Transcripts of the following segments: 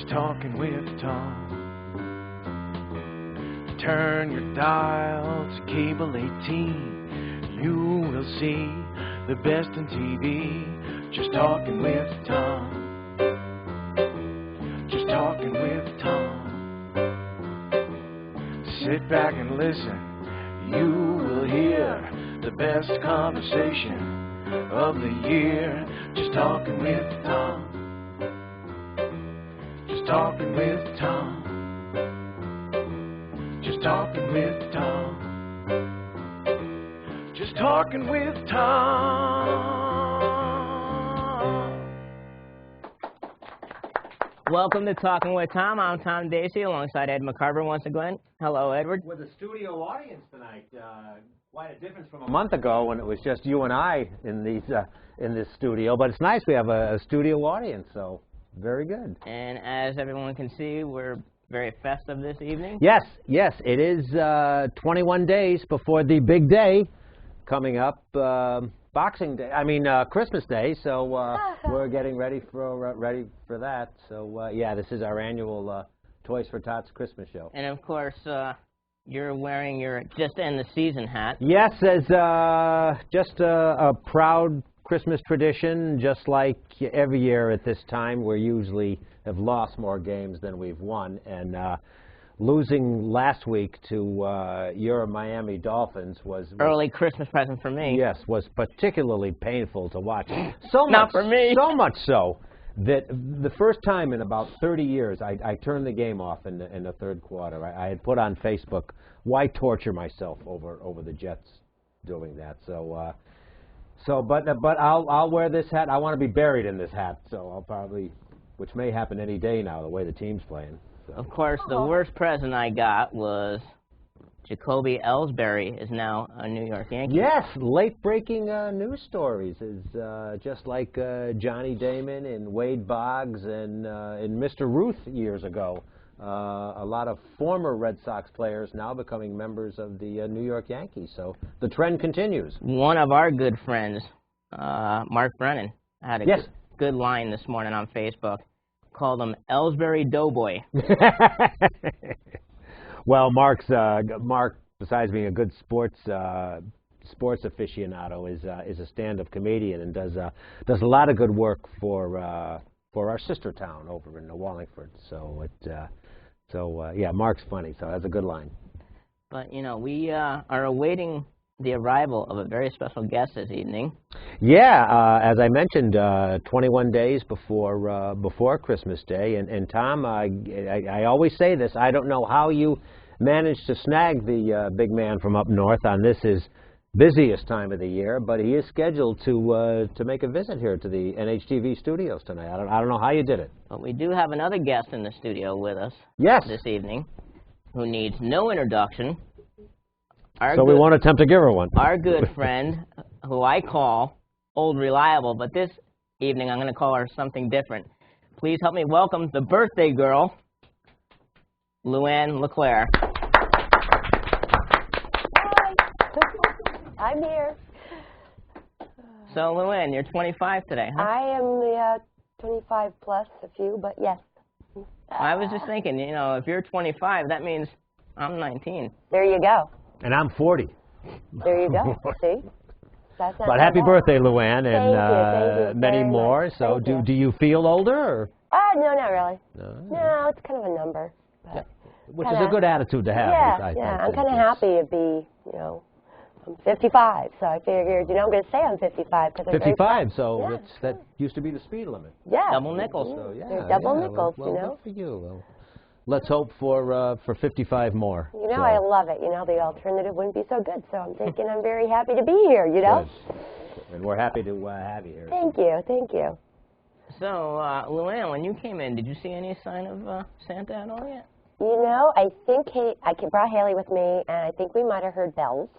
Just talking with Tom. Turn your dial to cable 18. You will see the best in TV. Just talking with Tom. Just talking with Tom. Sit back and listen. You will hear the best conversation of the year. Just talking with Tom. Just talking with Tom. Just talking with Tom. Just talking with Tom. Welcome to Talking with Tom. I'm Tom Dacey alongside Ed McCarver once again. Hello, Edward. With a studio audience tonight. Quite a difference from a month ago when it was just you and I in this studio. But it's nice we have a studio audience, so very good. And as everyone can see, we're very festive this evening. Yes, it is 21 days before the big day coming up, Boxing Day. I mean Christmas Day. So we're getting ready for that. So yeah, this is our annual Toys for Tots Christmas show. And of course, you're wearing your Just End the Season hat. Yes, as just a proud Christmas tradition, just like every year at this time, we usually have lost more games than we've won, and losing last week to your Miami Dolphins was early Christmas present for me. Yes, was particularly painful to watch. So Not for me. So much so that the first time in about 30 years, I turned the game off in the third quarter. I had put on Facebook, why torture myself over the Jets doing that? But I'll wear this hat. I want to be buried in this hat, so I'll probably, which may happen any day now, the way the team's playing. So. Of course, the worst present I got was Jacoby Ellsbury is now a New York Yankee. Yes, late-breaking news stories is just like Johnny Damon and Wade Boggs and Mr. Ruth years ago. A lot of former Red Sox players now becoming members of the New York Yankees. So the trend continues. One of our good friends, Mark Brennan, had a good line this morning on Facebook. Called him Ellsbury Doughboy. Well, Mark, besides being a good sports aficionado, is a stand-up comedian and does a lot of good work for our sister town over in Wallingford. So yeah, Mark's funny. So that's a good line. But you know, we are awaiting the arrival of a very special guest this evening. Yeah, as I mentioned, 21 days before Christmas Day, and Tom, I always say this. I don't know how you managed to snag the big man from up north on this his busiest time of the year, but he is scheduled to make a visit here to the NHTV studios tonight. I don't know how you did it. But we do have another guest in the studio with us. Yes. This evening, who needs no introduction. We won't attempt to give her one. Our good friend, who I call Old Reliable, but this evening I'm going to call her something different. Please help me welcome the birthday girl, Luann LeClaire. Hi. I'm here. So, Luann, you're 25 today, huh? I am 25 plus a few, but yes. I was just thinking, you know, if you're 25, that means I'm 19. There you go. And I'm 40. There you go. See? That's not but happy birthday, Luann, and thank you many more. Much. So, do you feel older? Or? No, not really. No, it's kind of a number. But yeah. Which is a good attitude to have. Yeah, I'm kind of happy to be, you know, I'm 55, so I figured, you know, I'm going to say I'm 55. 55, so that used to be the speed limit. Yeah. Double nickels. So, yeah, there's double nickels, well, you know. Good for you. Well, let's hope for 55 more. You know, I love it. You know, the alternative wouldn't be so good, so I'm thinking I'm very happy to be here, you know. Good. And we're happy to have you here. Thank you. So, Luann, when you came in, did you see any sign of Santa at all yet? You know, I think I brought Haley with me, and I think we might have heard bells,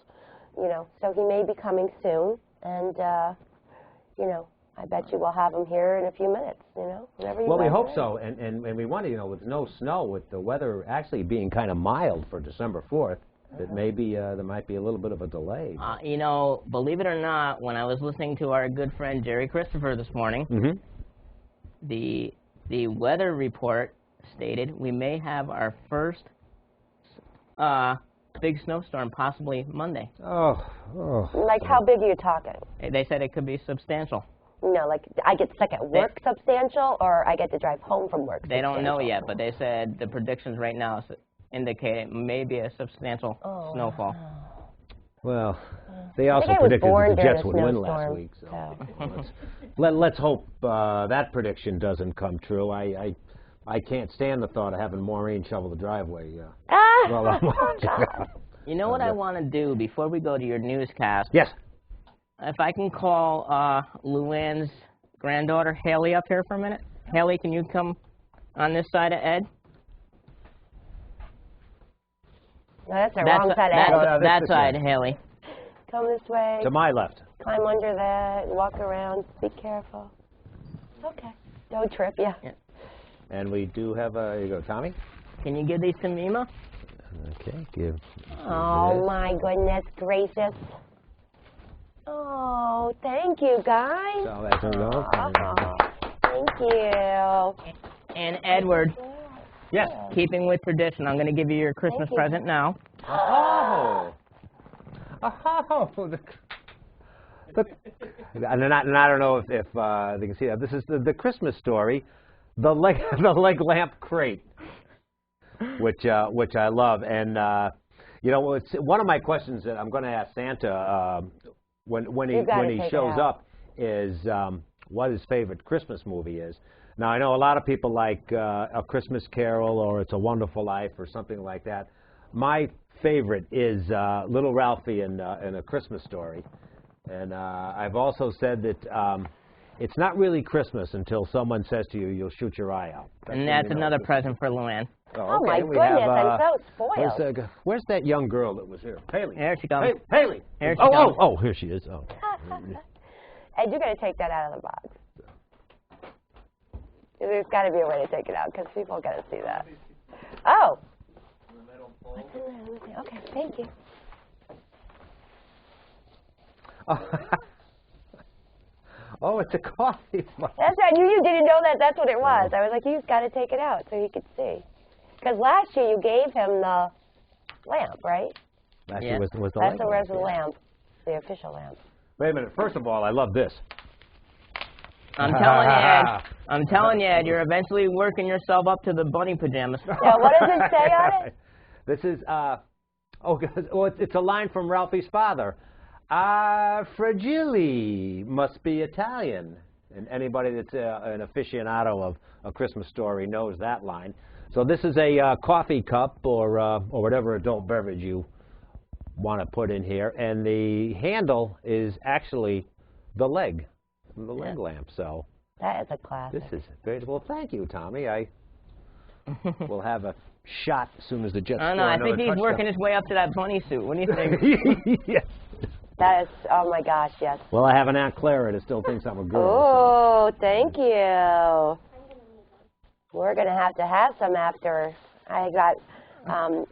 you know, so he may be coming soon, and, you know, I bet you we'll have him here in a few minutes, you know, whenever you Well, we hope ready. so, and we want to, you know, with no snow, with the weather actually being kind of mild for December 4th, that maybe there might be a little bit of a delay. You know, believe it or not, when I was listening to our good friend Jerry Christopher this morning, the weather report stated we may have our first big snowstorm possibly Monday. Like, how big are you talking? They said it could be substantial. No, like, I get stuck at work substantial, or I get to drive home from work They don't know yet, but they said the predictions right now indicate it may be a substantial snowfall. Well, they also predicted that the Jets would win last week. So let's hope that prediction doesn't come true. I can't stand the thought of having Maureen shovel the driveway. Well, I'm watching. You know what I want to do before we go to your newscast? Yes. If I can call Luann's granddaughter, Haley, up here for a minute. Haley, can you come on this side of Ed? No, that's the wrong side of Ed. That side, Haley. Come this way. To my left. Climb under that. Walk around. Be careful. Okay. Don't trip, yeah. And we do have here you go, Tommy. Can you give these to Mima? Okay, give. Oh, my goodness gracious. Oh, thank you, guys. So that's a no. Thank you. And Edward. Yes. Keeping with tradition, I'm going to give you your Christmas present now. Oh. And I don't know if they can see that. This is the Christmas story, the leg lamp crate, which I love. And you know, it's one of my questions that I'm going to ask Santa when he shows up is what his favorite Christmas movie is. Now I know a lot of people like A Christmas Carol or It's a Wonderful Life or something like that. My favorite is Little Ralphie in A Christmas Story. And I've also said that it's not really Christmas until someone says to you, "You'll shoot your eye out." And that's another present for Luann. Oh, my goodness, I'm so spoiled. Where's that young girl that was here? Haley. There she comes. Haley. Here she comes. Oh, here she is. Oh. Ed, you're going to take that out of the box. There's got to be a way to take it out because people got to see that. Oh. What's in there? Okay, thank you. Oh, it's a coffee mug. That's right. You didn't know that. That's what it was. I was like, you've got to take it out so he could see. Because last year you gave him the lamp, right? Last year was the lamp. That's the rest of the lamp, the official lamp. Wait a minute. First of all, I love this. I'm telling you, Ed, you're eventually working yourself up to the bunny pajamas. Yeah, what does it say on it? This is, it's a line from Ralphie's father. Fragile must be Italian. And anybody that's an aficionado of A Christmas Story knows that line. So this is a coffee cup or whatever adult beverage you want to put in here. And the handle is actually the leg lamp. So that is a classic. This is great. Well, thank you, Tommy. I will have a shot as soon as the Jets score. I think he's working his way up to that bunny suit. What do you think? Yes. That is, oh my gosh, yes. Well, I have an Aunt Clara that still thinks I'm a girl. Oh, so. Thank you. We're going to have some after. I got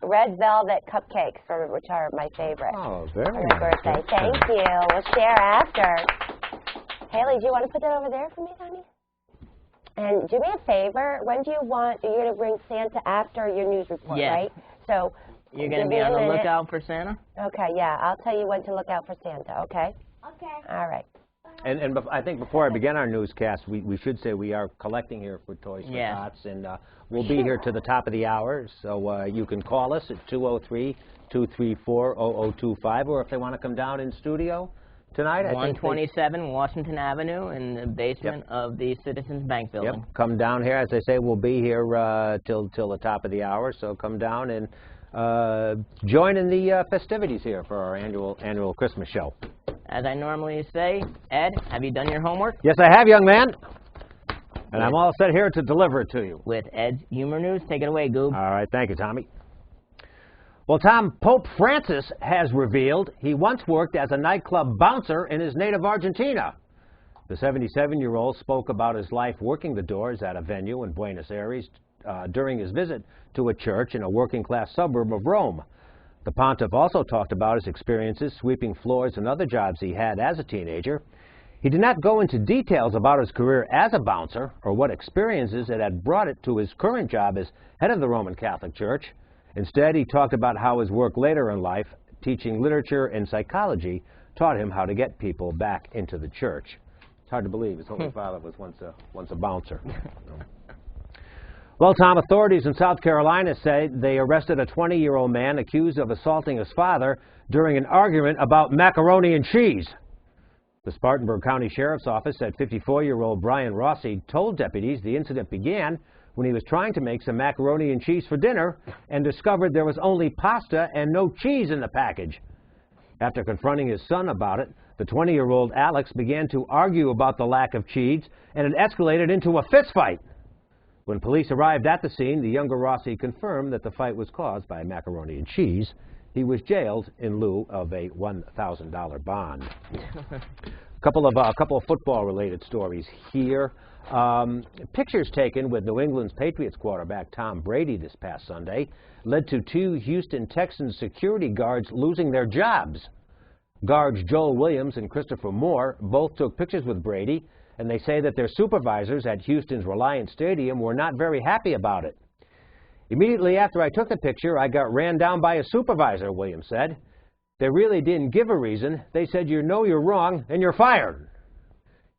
red velvet cupcakes, which are my favorite. Oh, very nice. For my birthday. Thank you. We'll share after. Haley, do you want to put that over there for me, honey? And do me a favor. When do you want, you're going to bring Santa after your news report, right? So you're going to be on the lookout for Santa? Okay, yeah. I'll tell you when to look out for Santa, okay? Okay. All right. And I think before I begin our newscast, we should say we are collecting here for Toys for Tots, and we'll be here to the top of the hour, so you can call us at 203-234-0025, or if they want to come down in studio tonight. 127 Washington Avenue in the basement of the Citizens Bank building. Yep, come down here. As I say, we'll be here till the top of the hour, so come down and join in the festivities here for our annual Christmas show. As I normally say, Ed, have you done your homework? Yes, I have, young man. And I'm all set here to deliver it to you. With Ed's Humor News. Take it away, Goob. All right, thank you, Tommy. Well, Tom, Pope Francis has revealed he once worked as a nightclub bouncer in his native Argentina. The 77-year-old spoke about his life working the doors at a venue in Buenos Aires during his visit to a church in a working-class suburb of Rome. The pontiff also talked about his experiences sweeping floors and other jobs he had as a teenager. He did not go into details about his career as a bouncer or what experiences it had brought it to his current job as head of the Roman Catholic Church. Instead, he talked about how his work later in life, teaching literature and psychology, taught him how to get people back into the church. It's hard to believe his Holy Father was once a bouncer. Well, Tom, authorities in South Carolina say they arrested a 20-year-old man accused of assaulting his father during an argument about macaroni and cheese. The Spartanburg County Sheriff's Office said 54-year-old Brian Rossi told deputies the incident began when he was trying to make some macaroni and cheese for dinner and discovered there was only pasta and no cheese in the package. After confronting his son about it, the 20-year-old Alex began to argue about the lack of cheese, and it escalated into a fistfight. When police arrived at the scene, the younger Rossi confirmed that the fight was caused by macaroni and cheese. He was jailed in lieu of a $1,000 bond. A couple of football-related stories here. Pictures taken with New England's Patriots quarterback Tom Brady this past Sunday led to two Houston Texans security guards losing their jobs. Guards Joel Williams and Christopher Moore both took pictures with Brady, and they say that their supervisors at Houston's Reliant Stadium were not very happy about it. Immediately after I took the picture, I got ran down by a supervisor, Williams said. They really didn't give a reason. They said, "You know you're wrong, and you're fired."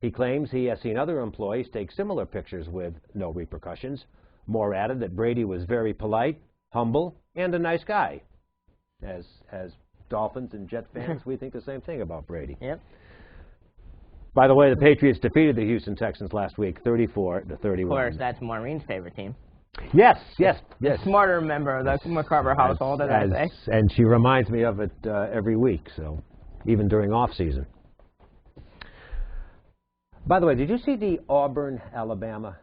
He claims he has seen other employees take similar pictures with no repercussions. Moore added that Brady was very polite, humble, and a nice guy. As Dolphins and Jet fans, we think the same thing about Brady. Yep. By the way, the Patriots defeated the Houston Texans last week, 34-31. Of course, that's Maureen's favorite team. Yes. Smarter member of the McCarver household, as I say. And she reminds me of it every week, so even during off-season. By the way, did you see the Auburn-Alabama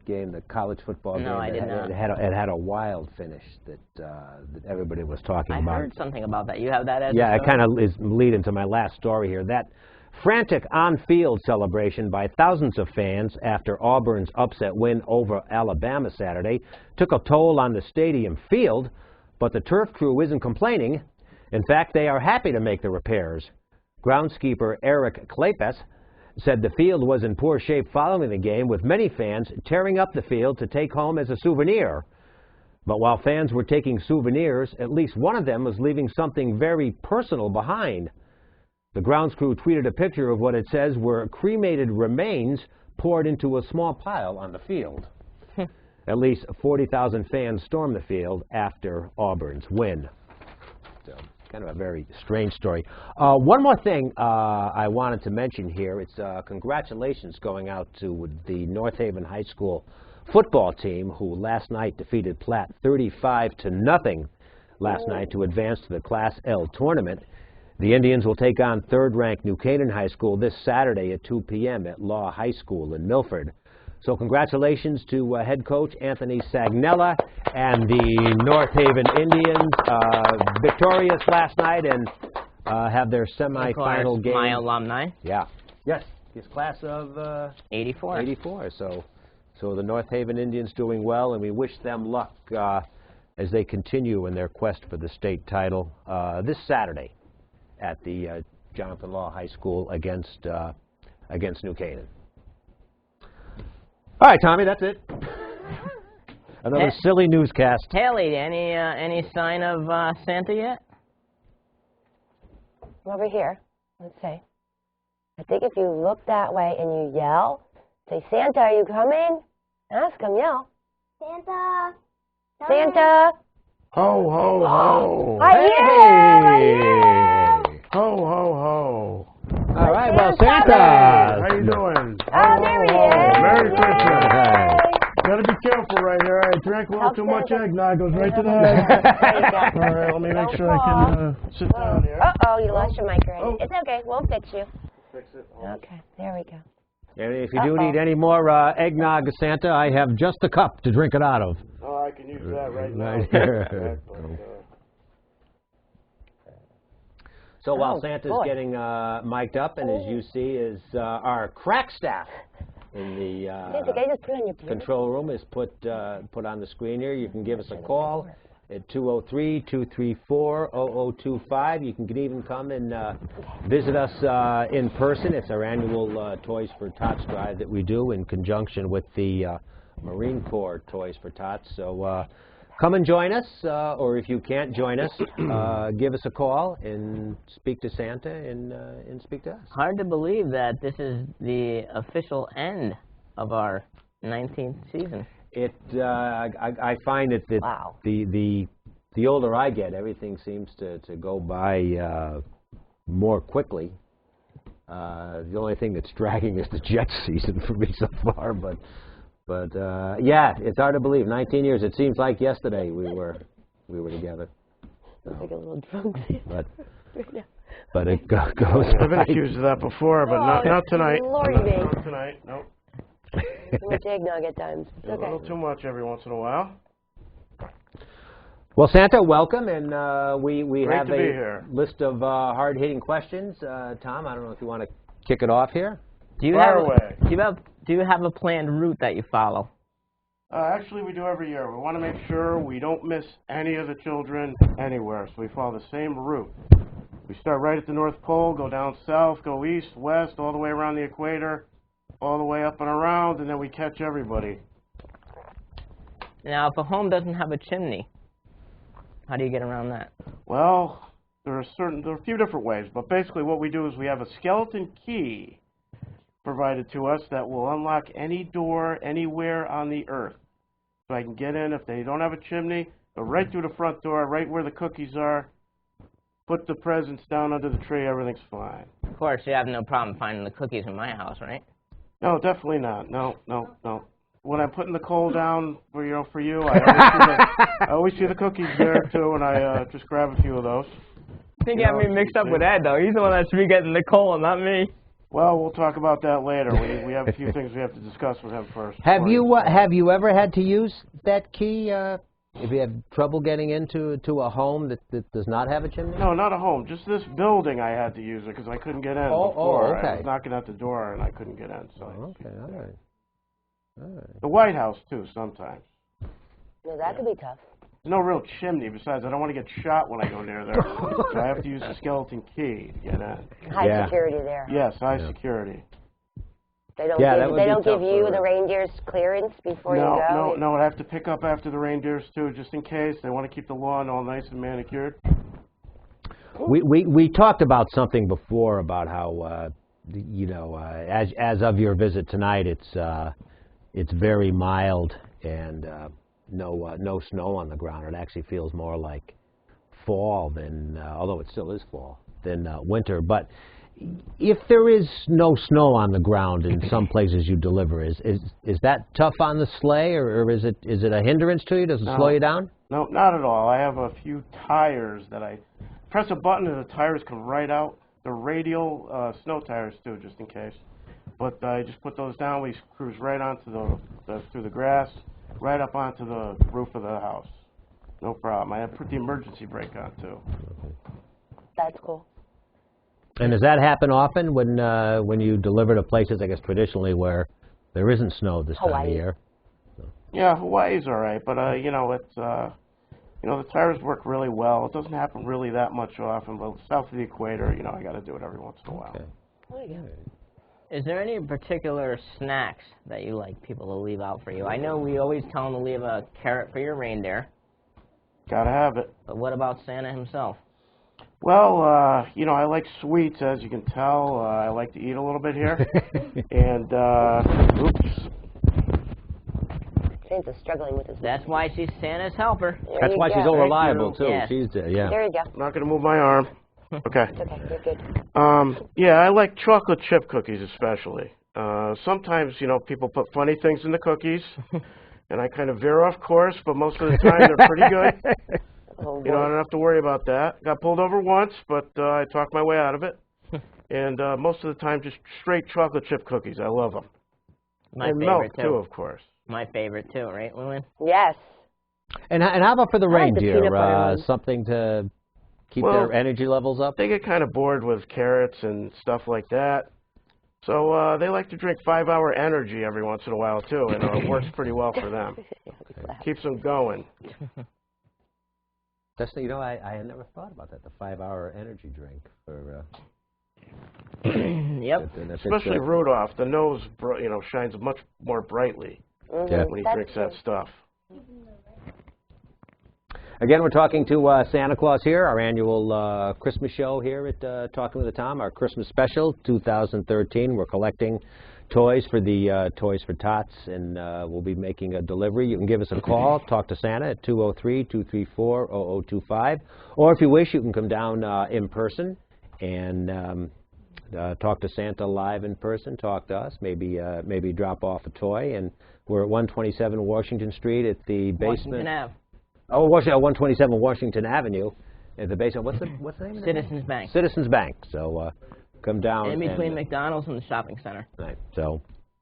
game, the college football game? No, I did not. It had a wild finish that everybody was talking about. I heard something about that. You have that as it kind of is leading to my last story here. That frantic on-field celebration by thousands of fans after Auburn's upset win over Alabama Saturday took a toll on the stadium field, but the turf crew isn't complaining. In fact, they are happy to make the repairs. Groundskeeper Eric Klapes said the field was in poor shape following the game, with many fans tearing up the field to take home as a souvenir. But while fans were taking souvenirs, at least one of them was leaving something very personal behind. The grounds crew tweeted a picture of what it says were cremated remains poured into a small pile on the field. At least 40,000 fans stormed the field after Auburn's win. So, kind of a very strange story. One more thing I wanted to mention here. It's congratulations going out to the North Haven High School football team, who last night defeated Platt 35-0 last night to advance to the Class L tournament. The Indians will take on third-ranked New Canaan High School this Saturday at 2 p.m. at Law High School in Milford. So congratulations to head coach Anthony Sagnella and the North Haven Indians, victorious last night and have their semifinal game. My alumni. Yeah. Yes. His class of 84. 84. So the North Haven Indians doing well, and we wish them luck as they continue in their quest for the state title this Saturday at the Jonathan Law High School against New Canaan. All right, Tommy, that's it. Another silly newscast. Haley, any sign of Santa yet? Over here. Let's see. I think if you look that way and you yell, say, "Santa, are you coming?" Ask him, yell. Santa! Santa! Ho, ho, ho. I hear him! Ho, ho, ho. All right, well, Santa! How you doing? Oh, there he is! Merry Christmas. Hey. Gotta be careful right here. I drank a little too much eggnog. Goes right to the There head. you go. All right, let me make sure I can sit down here. Uh-oh, you lost your mic already. Oh. It's okay. We'll fix you. Fix it. Okay, there we go. And if you do need any more eggnog, Santa, I have just a cup to drink it out of. Oh, I can use that right now. Right here. So while Santa's boy. getting mic'd up, and as you see, is our crack staff in the It's okay, just put it on your beard. control room is put on the screen here. You can give us a call at 203-234-0025. You can even come and visit us in person. It's our annual Toys for Tots drive that we do in conjunction with the Marine Corps Toys for Tots. So come and join us, or if you can't join us, give us a call and speak to Santa and speak to us. Hard to believe that this is the official end of our 19th season. I find that Wow. the older I get, everything seems to go by more quickly. The only thing that's dragging is the Jets season for me so far, but yeah, it's hard to believe. 19 years. It seems like yesterday we were together. Sounds like a little drunk. But it goes. I've been accused of that before, but not tonight. Lordy me. Not tonight. Nope. Too much eggnog at times. A little too much every once in a while. Well, Santa, welcome, and we Great have to be a here. list of hard-hitting questions. Tom, I don't know if you want to kick it off here. Fire away. Do you have a planned route that you follow? Actually, we do every year. We want to make sure we don't miss any of the children anywhere, so we follow the same route. We start right at the North Pole, go down south, go east, west, all the way around the equator, all the way up and around, and then we catch everybody. Now, if a home doesn't have a chimney, how do you get around that? Well, there are a few different ways, but basically what we do is we have a skeleton key provided to us that will unlock any door anywhere on the earth. So I can get in if they don't have a chimney, go right through the front door, right where the cookies are, put the presents down under the tree, everything's fine. Of course, you have no problem finding the cookies in my house, right? No, definitely not. No. When I'm putting the coal down for you, I always see the cookies there too, and I just grab a few of those. I think you have me mixed up with Ed, though. He's the one that should be getting the coal, not me. Well, we'll talk about that later. We have a few things we have to discuss with him first. Have you ever had to use that key if you have trouble getting into a home that does not have a chimney? No, not a home. Just this building I had to use it because I couldn't get in before. Okay. I was knocking at the door and I couldn't get in. So Okay, all right. the White House, too, sometimes. No, that could be tough. There's no real chimney. Besides, I don't want to get shot when I go near there. So I have to use the skeleton key to get in. High security there. Yes, high security. They don't give you the reindeer's clearance before you go? No, I have to pick up after the reindeers, too, just in case. They want to keep the lawn all nice and manicured. We talked about something before about how, as of your visit tonight, it's very mild and no snow on the ground. It actually feels more like fall than, although it still is fall, than winter. But if there is no snow on the ground in some places you deliver, is that tough on the sleigh, or is it a hindrance to you? Does it slow you down? No, not at all. I have a few tires that I press a button and the tires come right out. They're radial snow tires too, just in case. But I just put those down. We cruise right onto through the grass, right up onto the roof of the house. No problem. I put the emergency brake on too. That's cool. And does that happen often when you deliver to places, I guess, traditionally where there isn't snow this time of year? Yeah, Hawaii's all right, but it's the tires work really well. It doesn't happen really that much often, but south of the equator, I got to do it every once in a while. Okay. Is there any particular snacks that you like people to leave out for you? I know we always tell them to leave a carrot for your reindeer. Gotta have it. But what about Santa himself? Well, I like sweets, as you can tell. I like to eat a little bit here. And, oops. Santa's struggling with his... That's why she's Santa's helper. That's why she's so reliable, too. Yes. She's yeah. There you go. I'm not going to move my arm. Okay. It's okay, you're good. Yeah, I like chocolate chip cookies especially. Sometimes, people put funny things in the cookies, and I kind of veer off course, but most of the time they're pretty good. Oh, I don't have to worry about that. Got pulled over once, but I talked my way out of it. And most of the time, just straight chocolate chip cookies. I love them. My and favorite, milk, too, of course. My favorite, too, right, Lewin? Yes. And how about for the I like the reindeer? peanut butter one. Something to keep their energy levels up? They get kind of bored with carrots and stuff like that. So they like to drink 5-hour energy every once in a while, too, and it works pretty well for them. Keeps them going. That's, you know, I had never thought about that, the 5-hour energy drink for... Yep. Especially Rudolph, the nose, shines much more brightly Yeah. when he drinks that stuff. Again, we're talking to Santa Claus here, our annual Christmas show here at Talking with the Tom, our Christmas special 2013. We're collecting toys for the Toys for Tots, and we'll be making a delivery. You can give us a call, talk to Santa at 203-234-0025, or if you wish, you can come down in person and talk to Santa live in person, talk to us, maybe drop off a toy. And we're at 127 Washington Street at the basement. Washington Ave. Oh, 127 Washington Avenue at the basement. What's the name of it? Citizens Bank. Citizens Bank. So come down. In between McDonald's and the shopping center. Right. So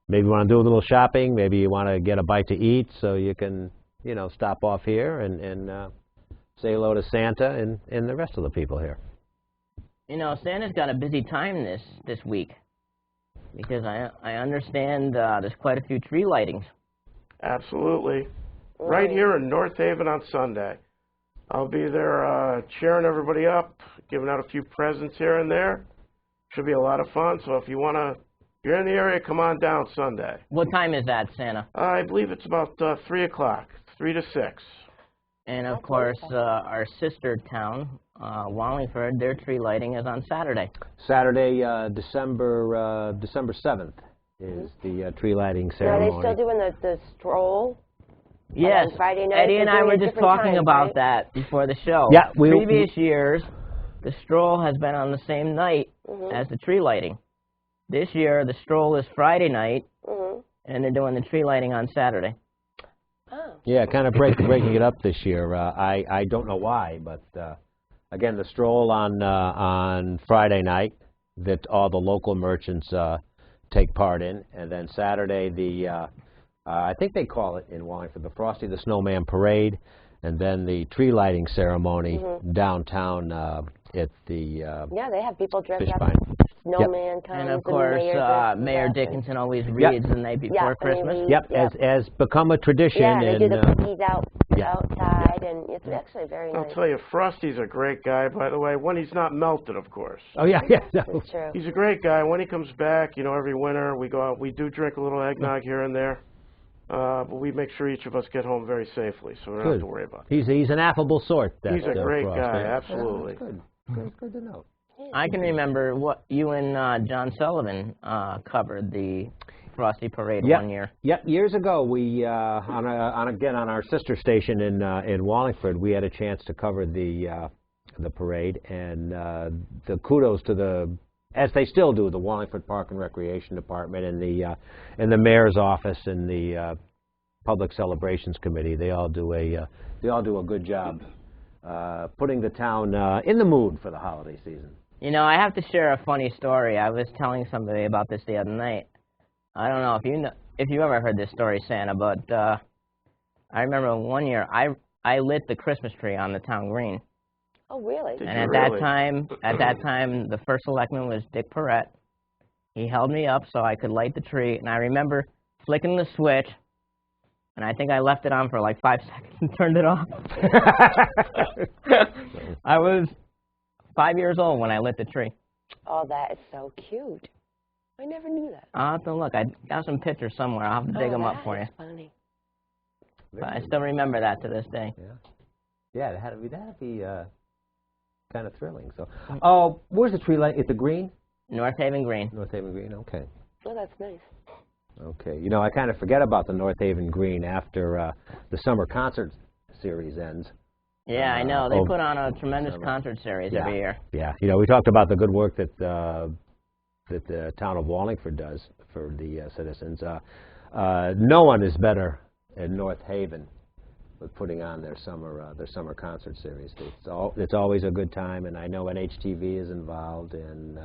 maybe you want to do a little shopping. Maybe you want to get a bite to eat, so you can, stop off here and say hello to Santa and the rest of the people here. Santa's got a busy time this week because I understand there's quite a few tree lightings. Absolutely. Right here in North Haven on Sunday. I'll be there cheering everybody up, giving out a few presents here and there. Should be a lot of fun, so if you're in the area, come on down Sunday. What time is that, Santa? I believe it's about 3 o'clock, 3 to 6. And, of course, our sister town, Wallingford, their tree lighting is on Saturday. Saturday, December 7th is the tree lighting ceremony. Are they still doing the stroll? Yes, Friday night, Eddie and I were just talking about that before the show. Yeah, Previous years, the stroll has been on the same night as the tree lighting. This year, the stroll is Friday night, and they're doing the tree lighting on Saturday. Oh. Yeah, kind of breaking it up this year. I don't know why, but again, the stroll on Friday night that all the local merchants take part in, and then Saturday I think they call it in Wallingford the Frosty the Snowman Parade, and then the tree lighting ceremony downtown at the yeah, they have people dressed up. Fishbine. Snowman comes. And of course, Mayor Dickinson always reads the night before Christmas. As become a tradition. Yeah, they do the and, cookies outside, and it's actually very nice. I'll tell you, Frosty's a great guy, by the way, when he's not melted, of course. Oh, yeah. No. That's true. He's a great guy. When he comes back, every winter, we go out, we do drink a little eggnog here and there. But we make sure each of us get home very safely, so we don't have to worry about it. He's an affable sort. He's a great Frost, guy, yeah. absolutely. That's good to know. I can remember what you and John Sullivan covered the Frosty Parade one year. Yep, years ago we on our sister station in Wallingford, we had a chance to cover the parade, and the kudos to as they still do, the Wallingford Park and Recreation Department and the mayor's office and the Public Celebrations Committee. They all do a good job putting the town in the mood for the holiday season. I have to share a funny story. I was telling somebody about this the other night. I don't know if you ever heard this story, Santa, but I remember one year I lit the Christmas tree on the town green. Oh, really? And at that time, the first selectman was Dick Perrette. He held me up so I could light the tree, and I remember flicking the switch, and I think I left it on for like 5 seconds and turned it off. I was 5 years old when I lit the tree. Oh, that is so cute. I never knew that. I'll have to look. I got some pictures somewhere. I'll have to dig them up for you. Funny. But I still remember that to this day. Yeah, that had to be kind of thrilling. So, where's the tree light? At the green? North Haven Green. North Haven Green. Okay. Oh, that's nice. Okay. I kind of forget about the North Haven Green after the summer concert series ends. Yeah, I know. They put on a tremendous concert series every year. Yeah. We talked about the good work that the town of Wallingford does for the citizens. No one is better in North Haven with putting on their summer concert series. It's always a good time, and I know NHTV is involved, and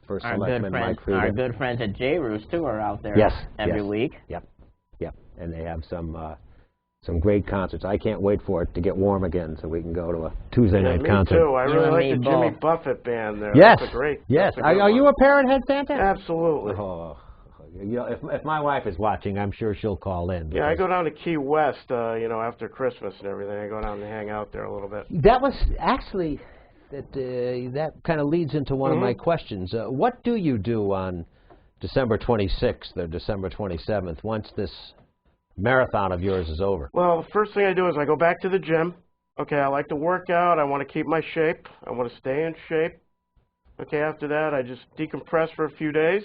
First Selectman Mike Frieda. Our good friends at J. Roos too are out there every week. Yep, and they have some great concerts. I can't wait for it to get warm again so we can go to a Tuesday night concert. Me too. I really like the Jimmy Buffett band there. Yes. That's a great. Yes. That's a good are you one. a Parrot Head, Santa? Absolutely. Oh, You know, if my wife is watching, I'm sure she'll call in. Yeah, I go down to Key West, you know, after Christmas and everything. I go down and hang out there a little bit. That was actually, that kind of leads into one of my questions. What do you do on December 26th or December 27th once this marathon of yours is over? Well, the first thing I do is I go back to the gym. Okay, I like to work out. I want to keep my shape. I want to stay in shape. Okay, after that, I just decompress for a few days.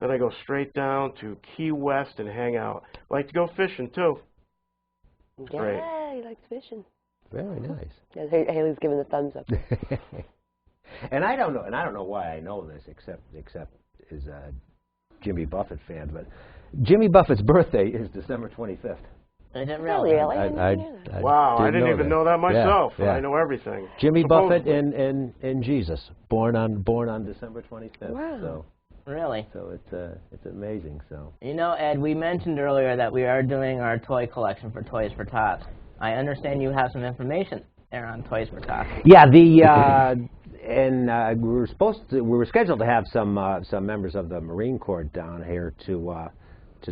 Then I go straight down to Key West and hang out. I like to go fishing, too. Great. Yeah, he likes fishing. Very nice. Yeah, Haley's giving the thumbs up. And I don't know why I know this, except as a Jimmy Buffett fan, but Jimmy Buffett's birthday is December 25th. I didn't Really? Wow, I didn't even know that myself. Yeah. I know everything. Jimmy Buffett Supposedly. and Jesus, born on December 25th. Wow. So Really? it's amazing. So You know, Ed, we mentioned earlier that we are doing our toy collection for Toys for Tots. I understand you have some information there on Toys for Tots. yeah, and we were scheduled to have some members of the Marine Corps down here to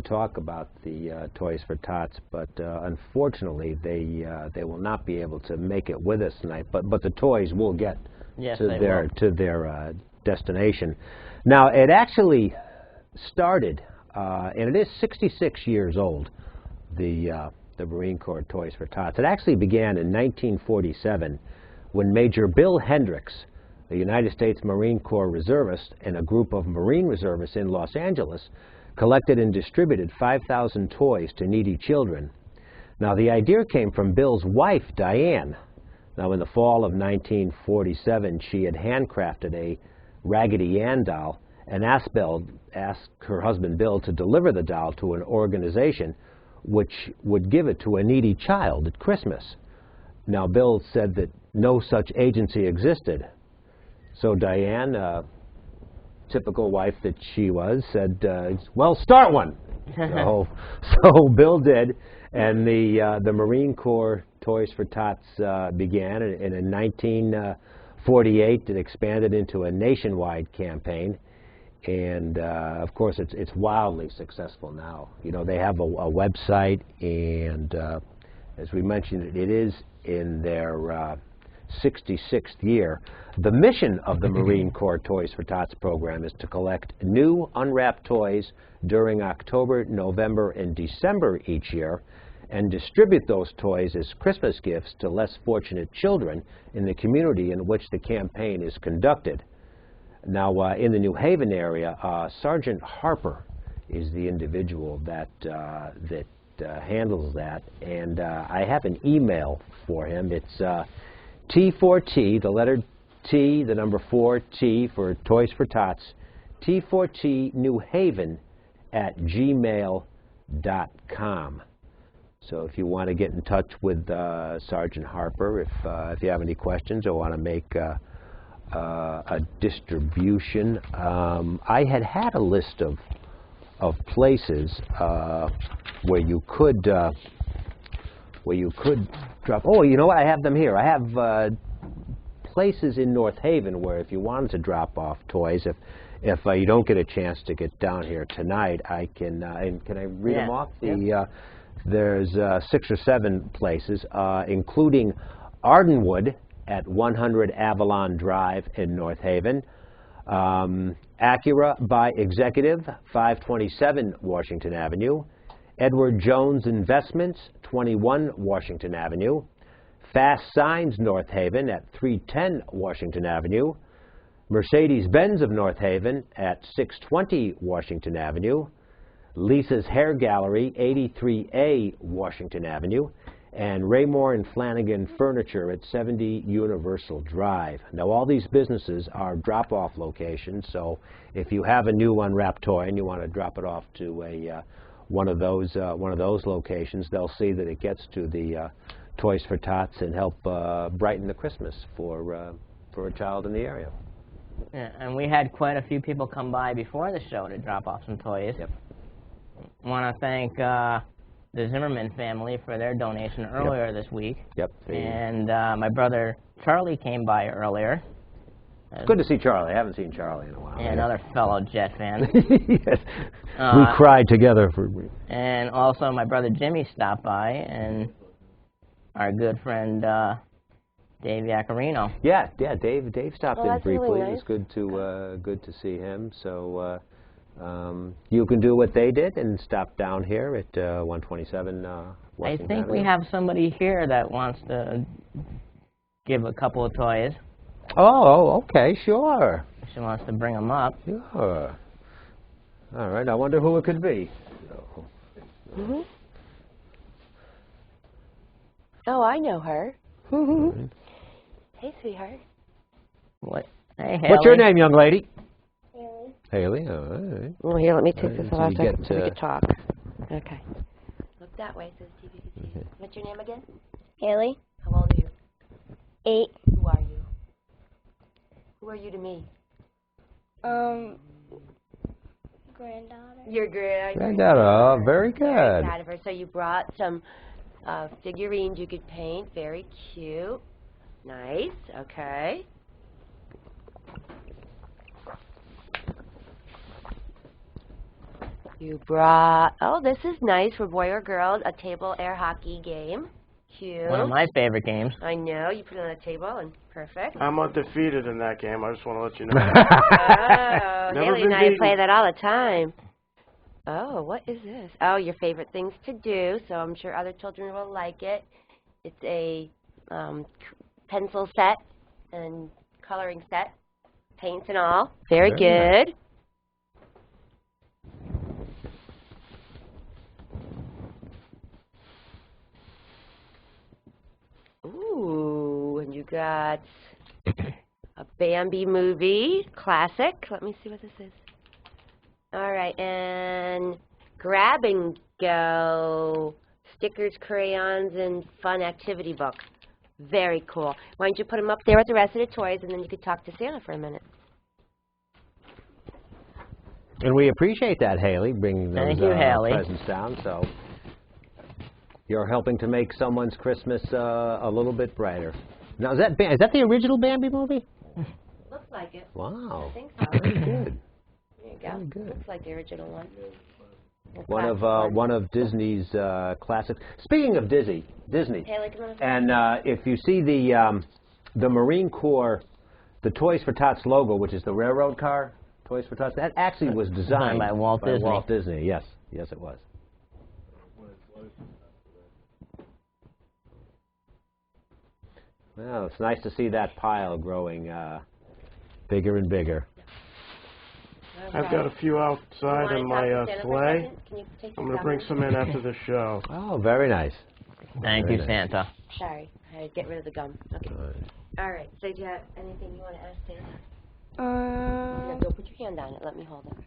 talk about the Toys for Tots, but unfortunately they will not be able to make it with us tonight. But the toys will get Yes, to they their destination. Now it actually started, and it is 66 years old. The Marine Corps Toys for Tots. It actually began in 1947 when Major Bill Hendricks, a United States Marine Corps reservist, and a group of Marine reservists in Los Angeles collected and distributed 5,000 toys to needy children. Now, the idea came from Bill's wife, Diane. Now, in the fall of 1947, she had handcrafted a Raggedy Ann doll and asked her husband Bill to deliver the doll to an organization which would give it to a needy child at Christmas. Now, Bill said that no such agency existed. So Diane, typical wife that she was, said, well, start one. So Bill did, and the Marine Corps Toys for Tots began, and in 1948 it expanded into a nationwide campaign. And of course, it's wildly successful now. You know, they have a website, and as we mentioned, it is in their 66th year. The mission of the Marine Corps Toys for Tots program is to collect new unwrapped toys during October, November, and December each year, and distribute those toys as Christmas gifts to less fortunate children in the community in which the campaign is conducted. Now, in the New Haven area, Sergeant Harper is the individual that handles that, and I have an email for him. It's T4T, the letter T, the number 4T for Toys for Tots, T4T New Haven @gmail.com. So if you want to get in touch with Sergeant Harper, if you have any questions or want to make a distribution. I had a list of places where you could drop. Oh, you know what? I have them here. I have places in North Haven where if you wanted to drop off toys, if you don't get a chance to get down here tonight, I can. And can I read them off? There's 6 or 7 places, including Ardenwood at 100 Avalon Drive in North Haven, Acura by Executive, 527 Washington Avenue, Edward Jones Investments, 21 Washington Avenue, Fast Signs North Haven at 310 Washington Avenue, Mercedes-Benz of North Haven at 620 Washington Avenue, Lisa's Hair Gallery, 83A Washington Avenue, and Raymore and Flanagan Furniture at 70 Universal Drive. Now, all these businesses are drop-off locations, so if you have a new unwrapped toy and you want to drop it off to one of those locations, they'll see that it gets to the Toys for Tots and help brighten the Christmas for a child in the area. Yeah, and we had quite a few people come by before the show to drop off some toys. Yep. I want to thank the Zimmerman family for their donation earlier this week. Yep. And my brother Charlie came by earlier. Good to see Charlie. I haven't seen Charlie in a while. Yeah, another fellow Jet fan. Yes. We cried together for. And also my brother Jimmy stopped by, and our good friend Dave Yacarino. Yeah, Dave stopped in that's briefly. really nice. It was good to see him. So you can do what they did and stop down here at 127 I Washington think we Avenue. have somebody here that wants to give a couple of toys. Oh, okay, sure. She wants to bring them up. Sure. All right, I wonder who it could be. Mhm. Oh, I know her. Hey, sweetheart. What? Hey, Haley. What's your name, young lady? Haley, all right. Well, here, let me take this so off you so get, we can talk. Okay. Look that way so the TV can see you. What's your name again? Haley, How old are you? 8. Who are you? Who are you to me? Granddaughter. Your Granddaughter, oh, very Very good. proud of her. So you brought some figurines you could paint. Very cute. Nice. Okay. You brought, oh, this is nice for boy or girl, a table air hockey game. Cute. One of my favorite games. I know. You put it on the table and perfect. I'm undefeated in that game. I just want to let you know. Oh, Never Haley been and I beaten. play that all the time. Oh, what is this? Oh, your favorite things to do, so I'm sure other children will like it. It's a pencil set and coloring set, paints and all. Very Very good. Ooh, and you got a Bambi movie, classic. Let me see what this is. All right, and grab and go, stickers, crayons, and fun activity book. Very cool. Why don't you put them up there with the rest of the toys, and then you could talk to Santa for a minute. And we appreciate that, Haley, bringing those Thank you, Haley. presents down. So you're helping to make someone's Christmas a little bit brighter. Now, is that the original Bambi movie? Looks like it. Wow. I think so. Very good. There you go. Very good. Looks like the original one. The One classic one. one of Disney's classics. Speaking of Disney, Haley, come on. and if you see the Marine Corps, the Toys for Tots logo, which is the railroad car, Toys for Tots, that actually was designed by Walt Disney. Walt Disney. Yes, yes, it was. Well, it's nice to see that pile growing bigger and bigger. I've got a few outside in my sleigh. I'm going to bring some in after the show. Oh, very nice. Thank Very you, nice. Santa. Sorry, I had to get rid of the gum. Okay. All right. So, do you have anything you want to ask Santa? No, don't put your hand on it. Let me hold it.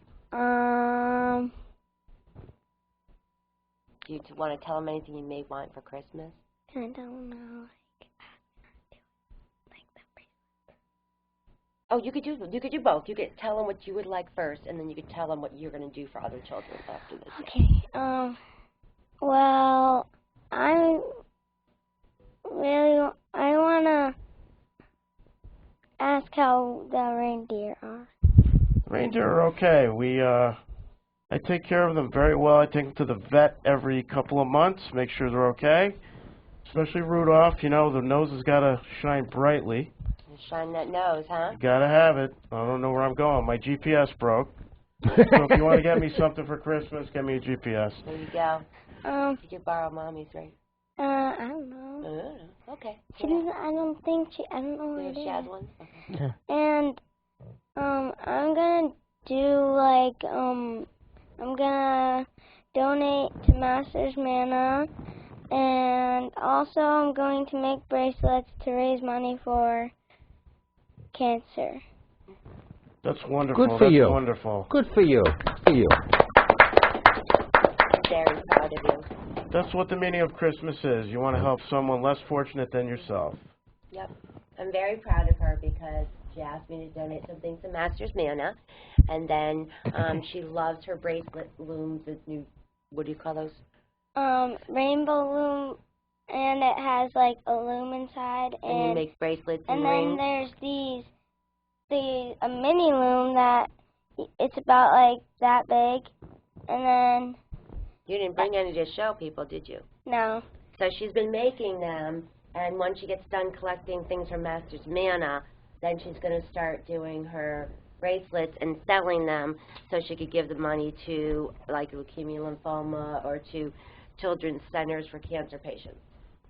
Do you want to tell him anything you may want for Christmas? I don't know. Oh, you could do both. You could tell him what you would like first, and then you could tell him what you're going to do for other children after this. Okay. Well, I want to ask how the reindeer are. Reindeer are okay. I take care of them very well. I take them to the vet every couple of months, make sure they're okay. Especially Rudolph, you know, the nose has got to shine brightly. Shine that nose, huh? You gotta have it. I don't know where I'm going. My GPS broke. So if you want to get me something for Christmas, get me a GPS. There you go. You could borrow Mommy's, right? I don't know. Okay. She doesn't. I don't think she. I don't know what it She has is. one? Okay. And I'm gonna do like I'm gonna donate to Masters Mana, and also I'm going to make bracelets to raise money for cancer. That's wonderful. Good for That's you. wonderful. Good for you. Good for you. Very proud of you. That's what the meaning of Christmas is. You want to help someone less fortunate than yourself. Yep. I'm very proud of her because she asked me to donate some things to Masters Mana, and then she loves her bracelet looms. What do you call those? Rainbow loom, and it has like a loom inside, And you make bracelets and then rings. there's these a mini loom that it's about like that big, and then You didn't bring any to show people, did you? no. So she's been making them, and once she gets done collecting things from Master's Mana, then she's going to start doing her bracelets and selling them so she could give the money to like leukemia, lymphoma, or to children's centers for cancer patients.